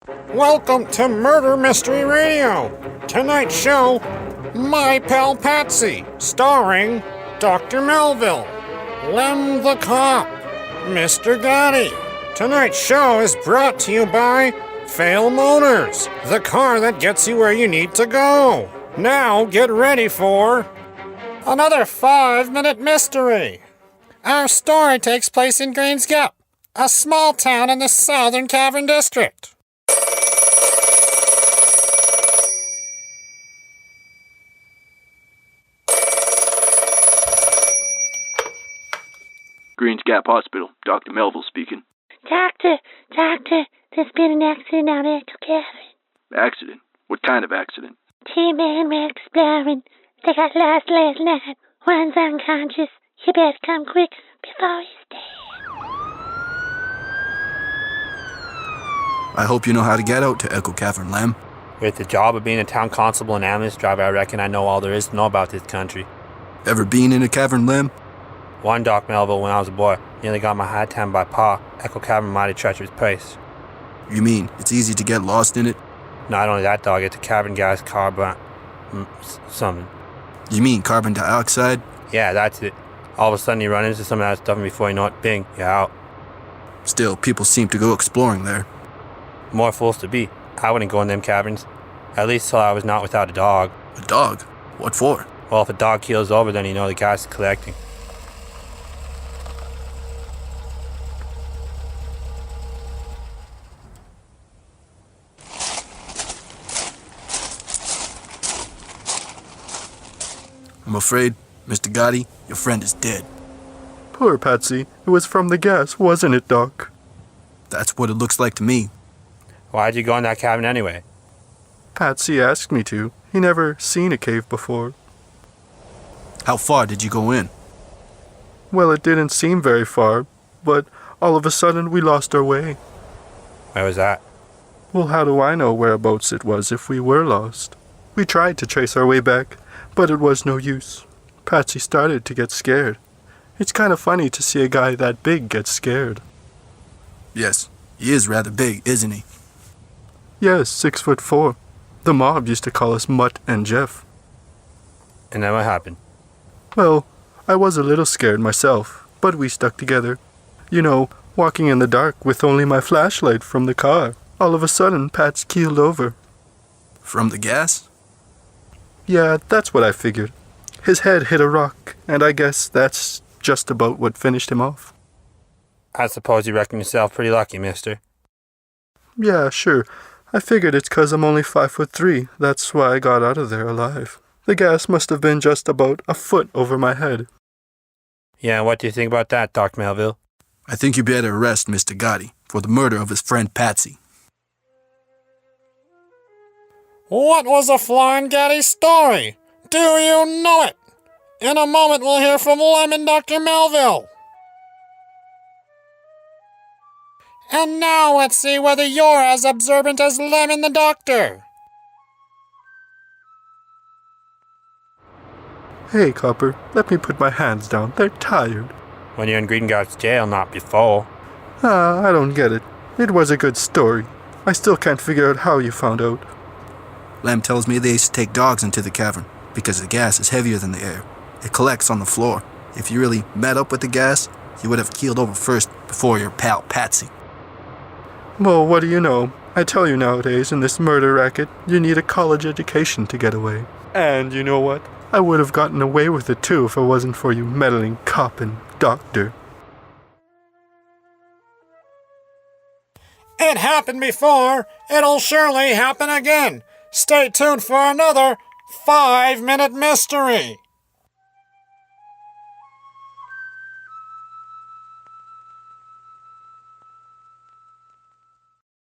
Welcome to Murder Mystery Radio. Tonight's show, My Pal Patsy, starring Dr. Melville, Lem the Cop, Mr. Gotti. Tonight's show is brought to you by Fail Motors, the car that gets you where you need to go. Now get ready for another 5-minute mystery. Our story takes place in Greens Gap, a small town in the Southern Cavern District. Greens Gap Hospital, Dr. Melville speaking. Doctor, there's been an accident out at Echo Cavern. Accident? What kind of accident? 2 men were exploring. They got lost last night. One's unconscious. You better come quick before he's dead. I hope you know how to get out to Echo Cavern, Lem. With the job of being a town constable and ambulance driver, I reckon I know all there is to know about this country. Ever been in a cavern, Lem? One, Doc Melville, when I was a boy, nearly got my head tanned by Pa. Echo Cavern, mighty treacherous place. You mean it's easy to get lost in it? Not only that, dog, it's a cavern gas carbon... something. You mean carbon dioxide? Yeah, that's it. All of a sudden you run into some of that stuff and before you know it, bing, you're out. Still, people seem to go exploring there. More fools to be. I wouldn't go in them caverns. At least till I was not without a dog. A dog? What for? Well, if a dog keels over, then you know the gas is collecting. I'm afraid, Mr. Gotti, your friend is dead. Poor Patsy. It was from the gas, wasn't it, Doc? That's what it looks like to me. Why'd you go in that cabin anyway? Patsy asked me to. He never seen a cave before. How far did you go in? Well, it didn't seem very far, but all of a sudden we lost our way. Where was that? Well, how do I know whereabouts it was if we were lost? We tried to trace our way back, but it was no use. Patsy started to get scared. It's kind of funny to see a guy that big get scared. Yes, he is rather big, isn't he? Yes, 6'4". The mob used to call us Mutt and Jeff. And then what happened? Well, I was a little scared myself, but we stuck together. You know, walking in the dark with only my flashlight from the car. All of a sudden, Pats keeled over. From the gas? Yeah, that's what I figured. His head hit a rock, and I guess that's just about what finished him off. I suppose you reckon yourself pretty lucky, mister. Yeah, sure. I figured it's 'cause I'm only 5'3". That's why I got out of there alive. The gas must have been just about a foot over my head. Yeah, and what do you think about that, Dr. Melville? I think you better arrest Mr. Gotti for the murder of his friend Patsy. What was a Flying Gaddy's story? Do you know it? In a moment we'll hear from Lem and Dr. Melville. And now let's see whether you're as observant as Lem and the Doctor. Hey, Copper, let me put my hands down. They're tired. When you're in Greengard's jail, not before. I don't get it. It was a good story. I still can't figure out how you found out. Lem tells me they used to take dogs into the cavern because the gas is heavier than the air. It collects on the floor. If you really met up with the gas, you would have keeled over first before your pal Patsy. Well, what do you know? I tell you nowadays, in this murder racket, you need a college education to get away. And you know what? I would have gotten away with it too if it wasn't for you meddling cop and doctor. It happened before. It'll surely happen again. Stay tuned for another 5-minute mystery.